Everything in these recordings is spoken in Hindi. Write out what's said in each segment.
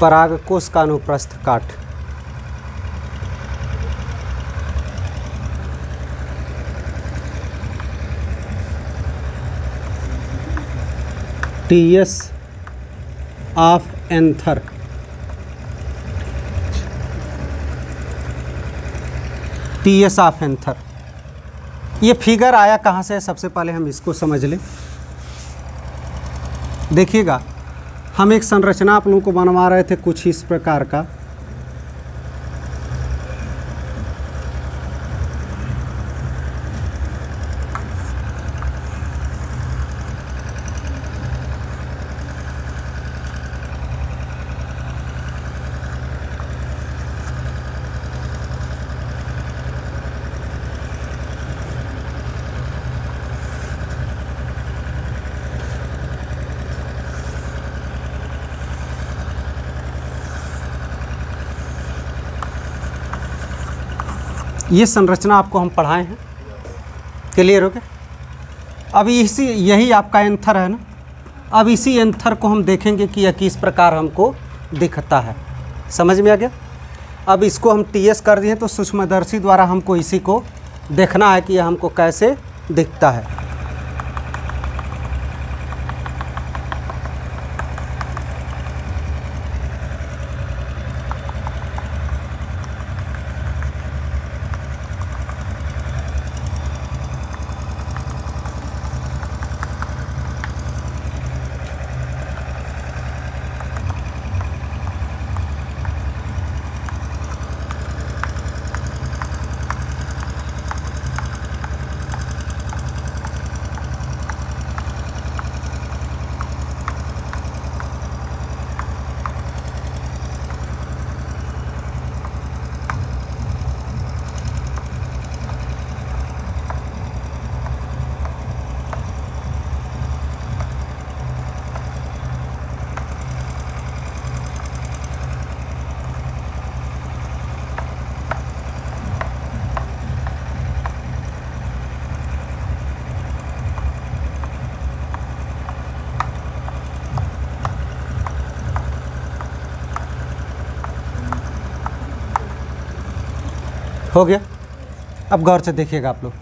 परागकोश का अनुप्रस्थ काट। TS of anther. TS of anther. ये फिगर आया कहाँ से है, सबसे पहले हम इसको समझ लें। देखिएगा, हम एक संरचना आप लोगों को बनवा रहे थे कुछ इस प्रकार का। ये संरचना आपको हम पढ़ाए हैं, क्लियर हो गया। अब यही आपका एंथर है ना। अब इसी एंथर को हम देखेंगे कि यह किस प्रकार हमको दिखता है। समझ में आ गया। अब इसको हम टीएस कर दिए तो सूक्ष्मदर्शी द्वारा हमको इसी को देखना है कि यह हमको कैसे दिखता है। हो गया। अब गौर से देखिएगा आप लोग।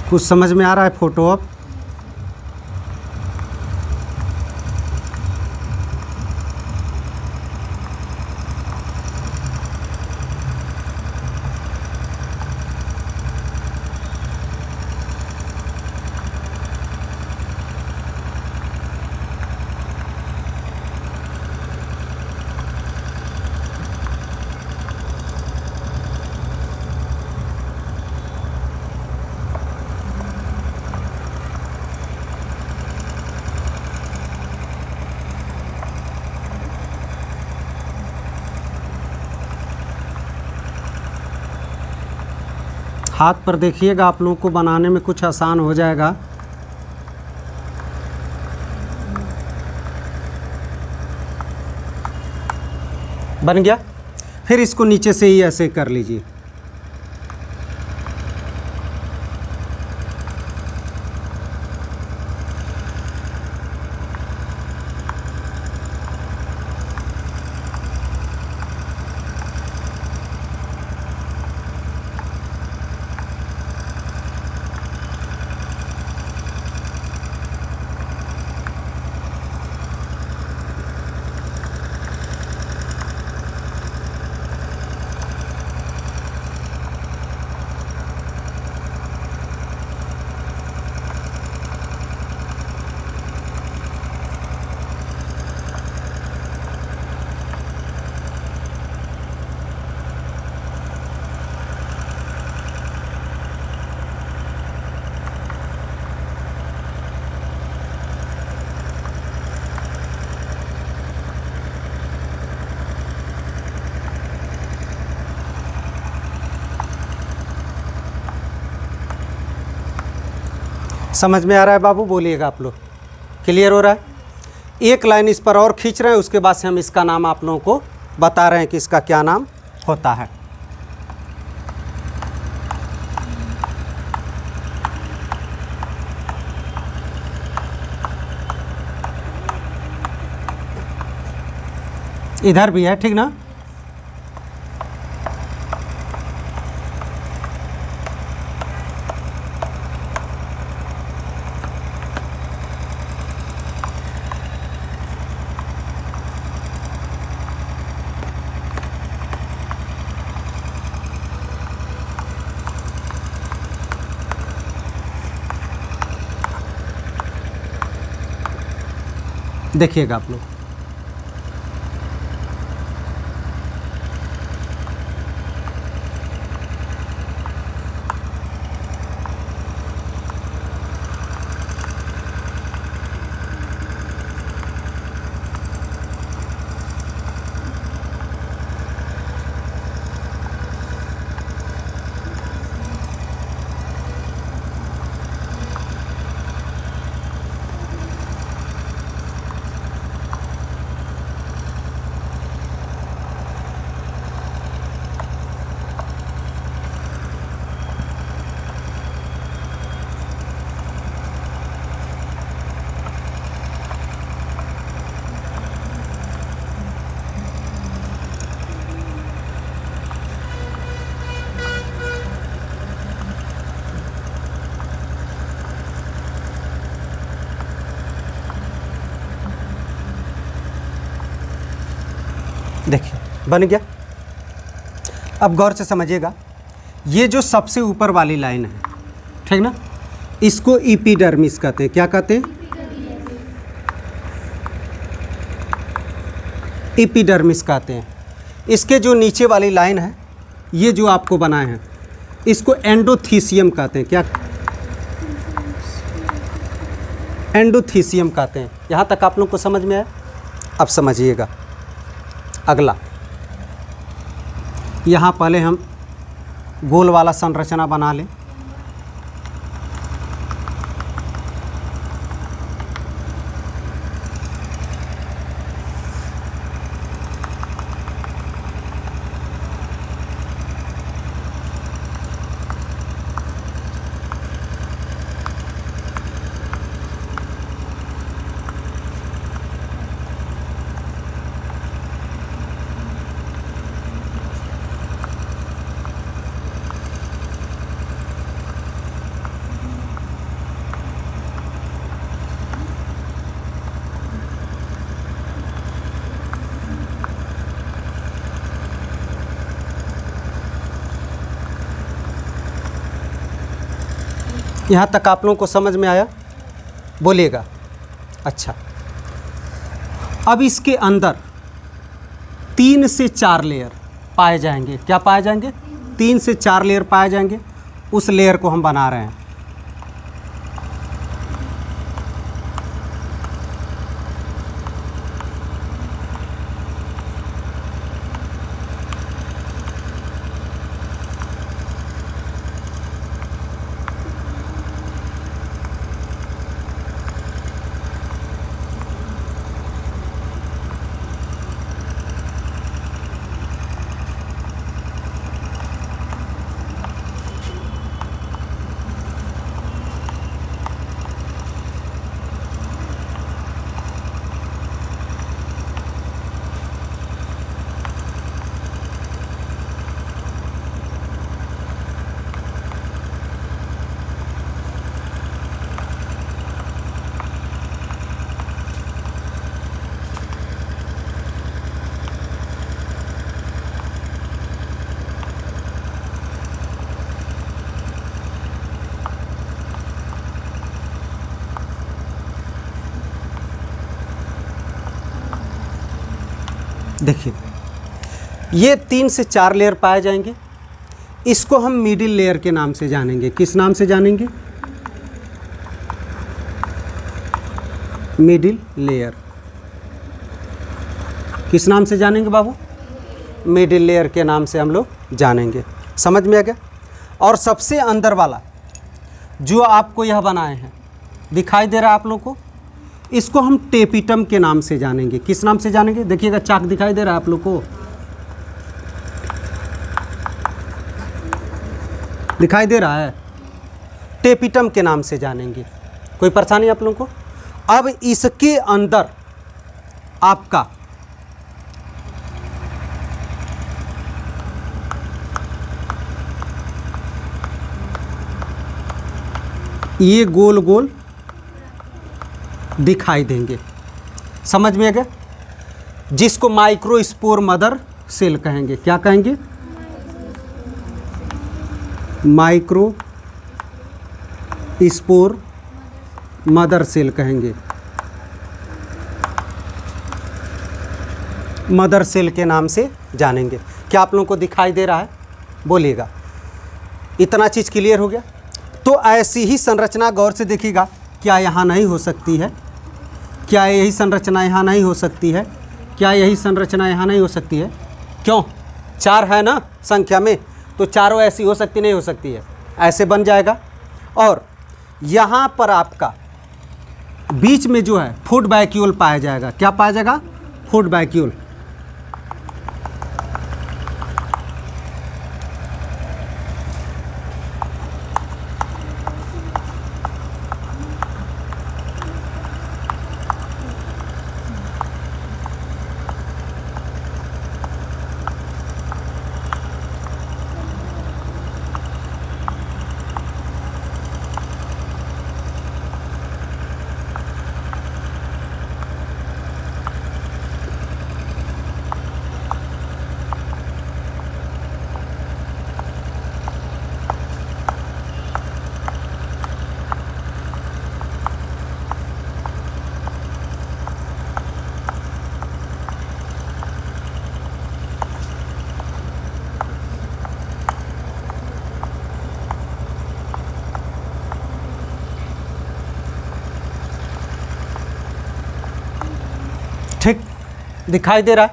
कुछ समझ में आ रहा है फोटो अब? हाथ पर देखिएगा, आप लोगों को बनाने में कुछ आसान हो जाएगा। बन गया। फिर इसको नीचे से ही ऐसे कर लीजिए। समझ में आ रहा है बाबू? बोलिएगा आप लोग। क्लियर हो रहा है? एक लाइन इस पर और खींच रहे हैं, उसके बाद से हम इसका नाम आप लोगों को बता रहे हैं कि इसका क्या नाम होता है। इधर भी है, ठीक ना। देखिएगा आप लोग, देखिए बन गया। अब गौर से समझिएगा, ये जो सबसे ऊपर वाली लाइन है, ठीक ना, इसको एपिडर्मिस कहते हैं। क्या कहते हैं? एपिडर्मिस कहते हैं। इसके जो नीचे वाली लाइन है, ये जो आपको बनाए हैं, इसको एंडोथीसियम कहते हैं। क्या? एंडोथीसियम कहते हैं। यहाँ तक आप लोग को समझ में आया? अब समझिएगा अगला। यहाँ पहले हम गोल वाला संरचना बना लें। यहाँ तक आप लोगों को समझ में आया? बोलिएगा। अच्छा, अब इसके अंदर 3 से 4 लेयर पाए जाएंगे। क्या पाए जाएंगे? 3 से 4 लेयर पाए जाएंगे। उस लेयर को हम बना रहे हैं। देखिए, ये 3 से 4 लेयर पाए जाएंगे। इसको हम मिडिल लेयर के नाम से जानेंगे। किस नाम से जानेंगे? Middle layer. किस नाम से जानेंगे बाबू? मिडिल लेयर के नाम से हम लोग जानेंगे। समझ में आ गया? और सबसे अंदर वाला जो आपको यह बनाए हैं, दिखाई दे रहा है आप लोग को, इसको हम टेपिटम के नाम से जानेंगे। किस नाम से जानेंगे? देखिएगा, चाक दिखाई दे रहा है आप लोग को? दिखाई दे रहा है? टेपिटम के नाम से जानेंगे। कोई परेशानी आप लोगों को? अब इसके अंदर आपका ये गोल गोल दिखाई देंगे। समझ में आ गया? जिसको माइक्रोस्पोर मदर सेल कहेंगे। क्या कहेंगे? माइक्रोस्पोर मदर सेल कहेंगे। मदर सेल के नाम से जानेंगे। क्या आप लोगों को दिखाई दे रहा है? बोलिएगा। इतना चीज़ क्लियर हो गया? तो ऐसी ही संरचना गौर से देखिएगा। क्या यहाँ नहीं हो सकती है? क्या यही संरचना यहाँ नहीं हो सकती है? क्या यही संरचना यहाँ नहीं हो सकती है? क्यों? 4 है ना संख्या में, तो चारों ऐसी हो सकती नहीं हो सकती है? ऐसे बन जाएगा। और यहाँ पर आपका बीच में जो है फूड वैक्यूल पाया जाएगा। क्या पाया जाएगा? Food vacuole. ठीक दिखाई दे रहा है?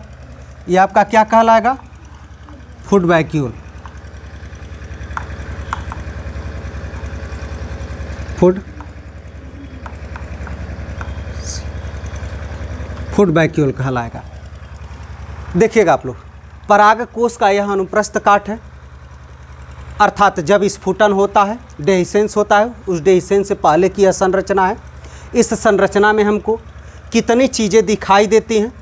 ये आपका क्या कहलाएगा? Food vacuole. फूड वैक्यूल कहलाएगा। देखिएगा आप लोग, पराग कोश का यह अनुप्रस्थ काट है, अर्थात जब स्फुटन होता है, डेहिसेंस होता है, उस डेहिसेंस से पहले की यह संरचना है। इस संरचना में हमको कितनी चीज़ें दिखाई देती हैं?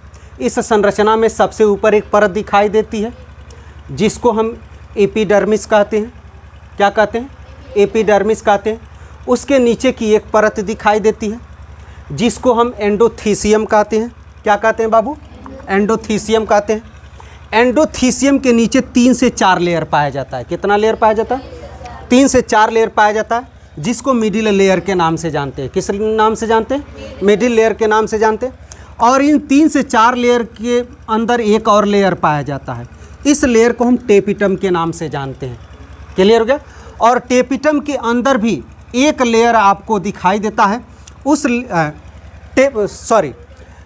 इस संरचना में सबसे ऊपर एक परत दिखाई देती है जिसको हम एपिडर्मिस कहते हैं। क्या कहते हैं? एपिडर्मिस कहते हैं। उसके नीचे की एक परत दिखाई देती है जिसको हम एंडोथीसियम कहते हैं। क्या कहते हैं बाबू? एंडोथीसियम कहते हैं। एंडोथीसियम के नीचे 3 से 4 लेयर पाया जाता है। कितना लेयर पाया जाता है? 3 से 4 लेयर पाया जाता है, जिसको मिडिल लेयर के नाम से जानते हैं। किस नाम से जानते हैं? मिडिल लेयर के नाम से जानते हैं। और इन 3 से 4 लेयर के अंदर एक और लेयर पाया जाता है। इस लेयर को हम टेपिटम के नाम से जानते हैं। क्लियर हो गया? और टेपिटम के अंदर भी एक लेयर आपको दिखाई देता है। उस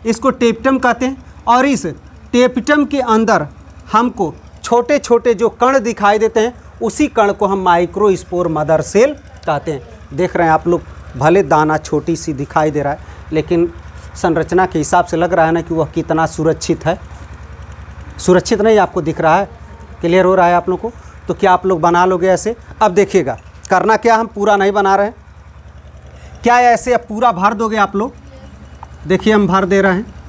इसको टेपिटम कहते हैं। और इस टेपिटम के अंदर हमको छोटे छोटे जो कण दिखाई देते हैं, उसी कण को हम माइक्रोस्पोर मदर सेल कहते हैं। देख रहे हैं आप लोग, भले दाना छोटी सी दिखाई दे रहा है, लेकिन संरचना के हिसाब से लग रहा है ना कि वह कितना सुरक्षित है। सुरक्षित नहीं आपको दिख रहा है? क्लियर हो रहा है आप लोग को? तो क्या आप लोग बना लोगे ऐसे? अब देखिएगा, करना क्या, हम पूरा नहीं बना रहे हैं। क्या ऐसे अब पूरा भर दोगे आप लोग? देखिए हम भर दे रहे हैं।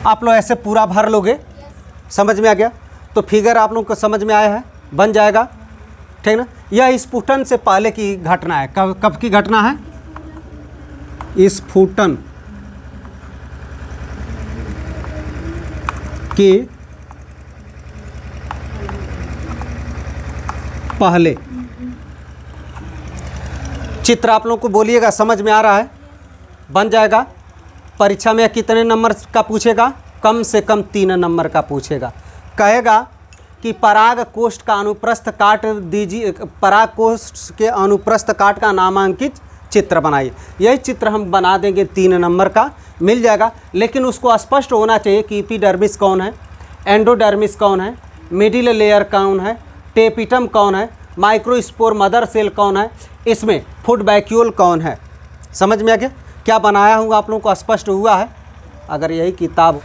आप लोग ऐसे पूरा भर लोगे। समझ में आ गया? तो फिगर आप लोग को समझ में आया है? बन जाएगा, ठीक ना? यह स्फुटन से पहले की घटना है। कब की घटना है? स्फुटन के पहले। चित्र आप लोग को बोलिएगा, समझ में आ रहा है? बन जाएगा। परीक्षा में कितने नंबर का पूछेगा? कम से कम 3 नंबर का पूछेगा। कहेगा कि पराग कोष्ठ का अनुप्रस्थ काट दीजिए, पराग कोष्ठ के अनुप्रस्थ काट का नामांकित चित्र बनाइए। यही चित्र हम बना देंगे, 3 नंबर का मिल जाएगा। लेकिन उसको स्पष्ट होना चाहिए कि एपिडर्मिस कौन है, एंडोडर्मिस कौन है, मिडिल लेयर कौन है, टेपिटम कौन है, माइक्रोस्पोर मदर सेल कौन है, इसमें फूड वैक्यूल कौन है। समझ में आ गया? क्या बनाया हूँ आप लोगों को स्पष्ट हुआ है। अगर यही किताब